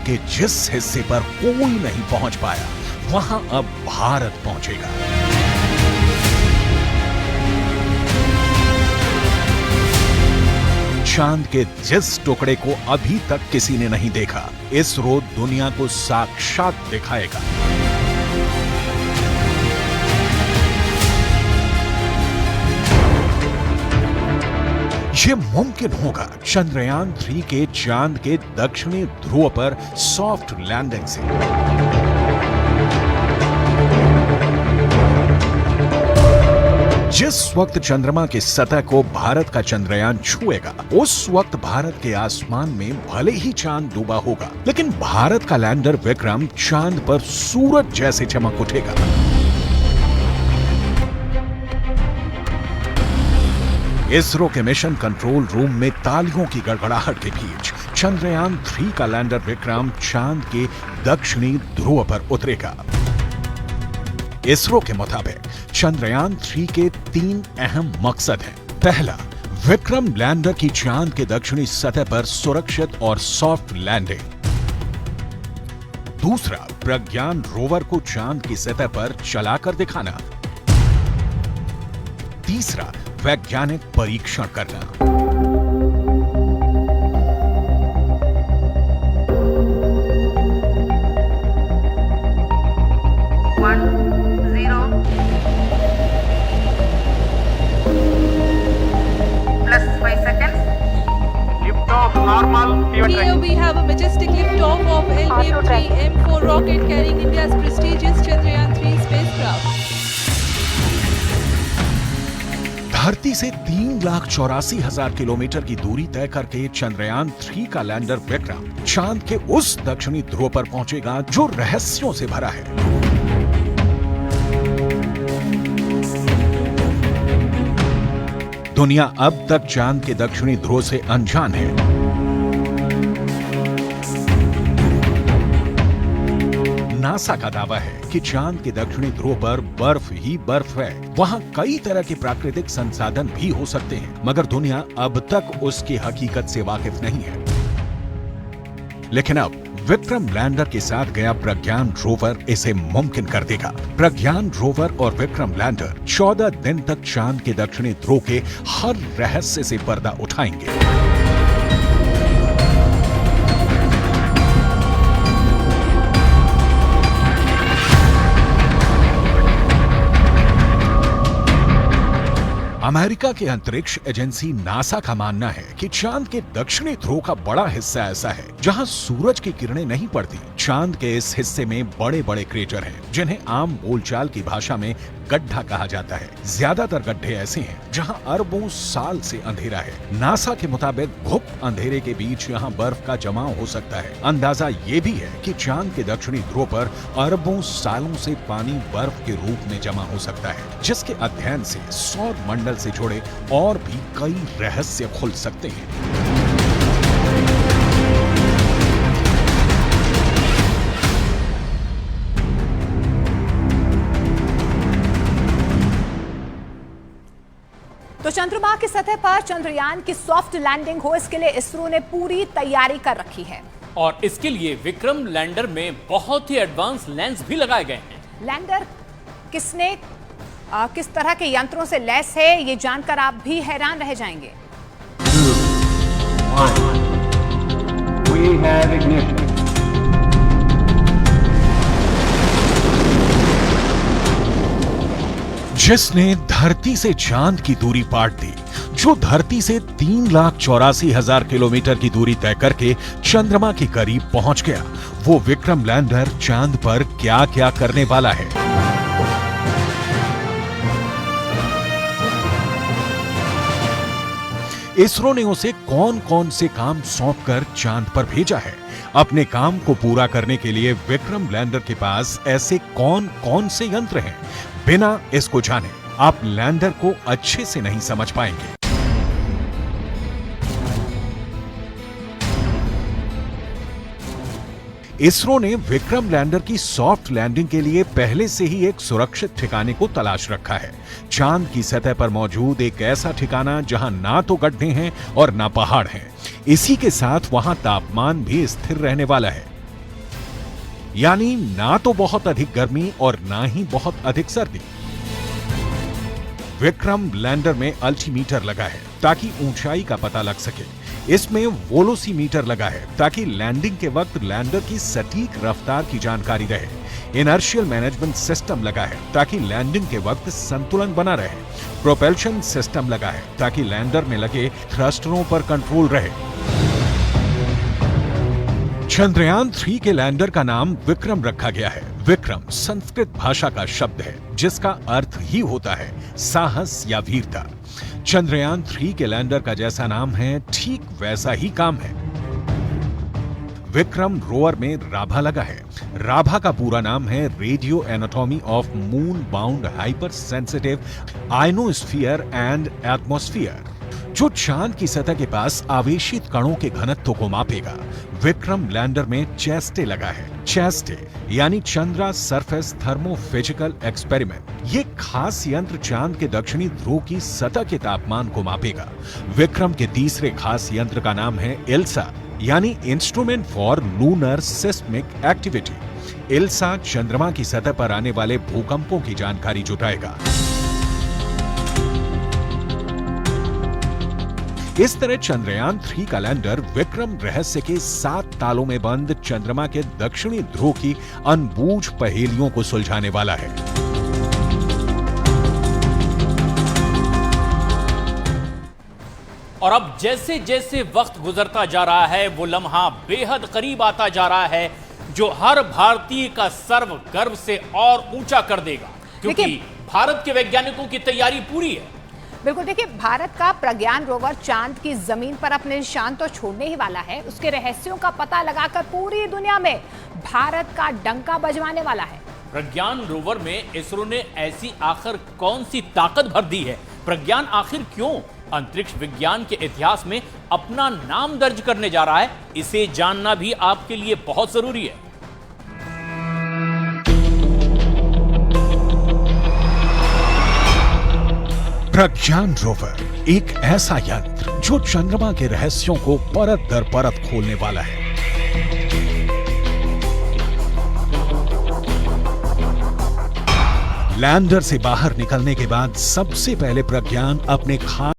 के जिस हिस्से पर कोई नहीं पहुंच पाया, वहां अब भारत पहुंचेगा। चांद के जिस टुकड़े को अभी तक किसी ने नहीं देखा, इसरो दुनिया को साक्षात दिखाएगा। ये मुमकिन होगा चंद्रयान 3 के चांद के दक्षिणी ध्रुव पर सॉफ्ट लैंडिंग से। जिस वक्त चंद्रमा की सतह को भारत का चंद्रयान छुएगा, उस वक्त भारत के आसमान में भले ही चांद डूबा होगा, लेकिन भारत का लैंडर विक्रम चांद पर सूरज जैसे चमक उठेगा। इसरो के मिशन कंट्रोल रूम में तालियों की गड़गड़ाहट के बीच चंद्रयान 3 का लैंडर विक्रम चांद के दक्षिणी ध्रुव पर उतरेगा। इसरो के मुताबिक चंद्रयान 3 के 3 अहम मकसद हैं। पहला, विक्रम लैंडर की चांद के दक्षिणी सतह पर सुरक्षित और सॉफ्ट लैंडिंग। दूसरा, प्रज्ञान रोवर को चांद की सतह पर चलाकर दिखाना। तीसरा, वैज्ञानिक परीक्षण करना। Here we have a majestic liftoff of LVM-3 rocket carrying India's prestigious Chandrayaan 3 spacecraft. धरती से 3,84,000 किलोमीटर की दूरी तय करके चंद्रयान 3 का लैंडर विक्रम चांद के उस दक्षिणी ध्रुव पर पहुंचेगा जो रहस्यों से भरा है। दुनिया अब तक चांद के दक्षिणी ध्रुव से अनजान है। नासा का दावा है कि चांद के दक्षिणी ध्रुव पर बर्फ ही बर्फ है। वहां कई तरह के प्राकृतिक संसाधन भी हो सकते हैं, मगर दुनिया अब तक उसकी हकीकत से वाकिफ नहीं है। लेकिन अब विक्रम लैंडर के साथ गया प्रज्ञान रोवर इसे मुमकिन कर देगा। प्रज्ञान रोवर और विक्रम लैंडर 14 दिन तक चांद के दक्षिणी ध्रुव के हर रहस्य से पर्दा उठाएंगे। अमेरिका की अंतरिक्ष एजेंसी नासा का मानना है कि चांद के दक्षिणी ध्रुव का बड़ा हिस्सा ऐसा है जहां सूरज की किरणें नहीं पड़ती। चांद के इस हिस्से में बड़े बड़े क्रेटर हैं, जिन्हें आम बोलचाल की भाषा में गड्ढा कहा जाता है। ज्यादातर गड्ढे ऐसे हैं जहां अरबों साल से अंधेरा है। नासा के मुताबिक गुप्त अंधेरे के बीच यहां बर्फ का जमाव हो सकता है। अंदाजा ये भी है कि चांद के दक्षिणी ध्रुव पर अरबों सालों से पानी बर्फ के रूप में जमा हो सकता है, जिसके अध्ययन से सौर मंडल से जुड़े और भी कई रहस्य खुल सकते हैं। तो चंद्रमा की सतह पर चंद्रयान की सॉफ्ट लैंडिंग हो, इसके लिए इसरो ने पूरी तैयारी कर रखी है। और इसके लिए विक्रम लैंडर में बहुत ही एडवांस लेंस भी लगाए गए हैं। लैंडर किस तरह के यंत्रों से लैस है, ये जानकर आप भी हैरान रह जाएंगे। 2, 1, we have ignition. जिसने धरती से चांद की दूरी पाट दी, जो धरती से 3,84,000 किलोमीटर की दूरी तय करके चंद्रमा के करीब पहुंच गया, वो विक्रम लैंडर चांद पर क्या क्या करने वाला है। इसरो ने उसे कौन कौन से काम सौंपकर चांद पर भेजा है। अपने काम को पूरा करने के लिए विक्रम लैंडर के पास ऐसे कौन कौन से यंत्र हैं, बिना इसको जाने आप लैंडर को अच्छे से नहीं समझ पाएंगे। इसरो ने विक्रम लैंडर की सॉफ्ट लैंडिंग के लिए पहले से ही एक सुरक्षित ठिकाने को तलाश रखा है। चांद की सतह पर मौजूद एक ऐसा ठिकाना जहां ना तो गड्ढे हैं और ना पहाड़ हैं। इसी के साथ वहां तापमान भी स्थिर रहने वाला है। यानी ना तो बहुत अधिक गर्मी और ना ही बहुत अधिक सर्दी। विक्रम लैंडर में अल्टीमीटर लगा है ताकि ऊंचाई का पता लग सके। इसमें वोलोसीमीटर लगा है ताकि लैंडिंग के वक्त लैंडर की सटीक रफ्तार की जानकारी रहे। इनर्शियल मैनेजमेंट सिस्टम लगा है ताकि लैंडिंग के वक्त संतुलन बना रहे। प्रोपेल्शन सिस्टम लगा है ताकि लैंडर में लगे थ्रस्टरों पर कंट्रोल रहे। चंद्रयान 3 के लैंडर का नाम विक्रम रखा गया है। विक्रम संस्कृत भाषा का शब्द है जिसका अर्थ ही होता है साहस या वीरता। चंद्रयान 3 के लैंडर का जैसा नाम है ठीक वैसा ही काम है। विक्रम रोवर में राभा लगा है। राभा का पूरा नाम है radio anatomy of moon bound hyper sensitive ionosphere and atmosphere, जो चांद की सतह के पास आवेशित कणों के घनत्व को मापेगा। विक्रम लैंडर में चेस्टे लगा है। चेस्टे यानी चंद्रा सरफेस थर्मोफिजिकल एक्सपेरिमेंट। ये खास यंत्र चांद के दक्षिणी ध्रुव की सतह के तापमान को मापेगा। विक्रम के तीसरे खास यंत्र का नाम है इल्सा यानी instrument for lunar seismic activity. ILSA चंद्रमा की सतह पर आने वाले भूकंपों की जानकारी जुटाएगा। इस तरह चंद्रयान 3 का लैंडर विक्रम रहस्य के 7 तालों में बंद चंद्रमा के दक्षिणी ध्रुव की अनबूझ पहेलियों को सुलझाने वाला है। और अब जैसे जैसे वक्त गुजरता जा रहा है वो लम्हा बेहद करीब आता जा रहा है जो हर भारतीय का सर्व गर्व से और ऊंचा कर देगा, क्योंकि भारत के वैज्ञानिकों की तैयारी पूरी है। बिल्कुल, देखिए भारत का प्रज्ञान रोवर चांद की जमीन पर अपने निशान तो छोड़ने ही वाला है, उसके रहस्यों का पता लगाकर पूरी दुनिया में भारत का डंका बजवाने वाला है। प्रज्ञान रोवर में इसरो ने ऐसी आखिर कौन सी ताकत भर दी है? प्रज्ञान आखिर क्यों अंतरिक्ष विज्ञान के इतिहास में अपना नाम दर्ज करने जा रहा है, इसे जानना भी आपके लिए बहुत जरूरी है। प्रज्ञान रोवर एक ऐसा यंत्र जो चंद्रमा के रहस्यों को परत दर परत खोलने वाला है। लैंडर से बाहर निकलने के बाद सबसे पहले प्रज्ञान अपने खास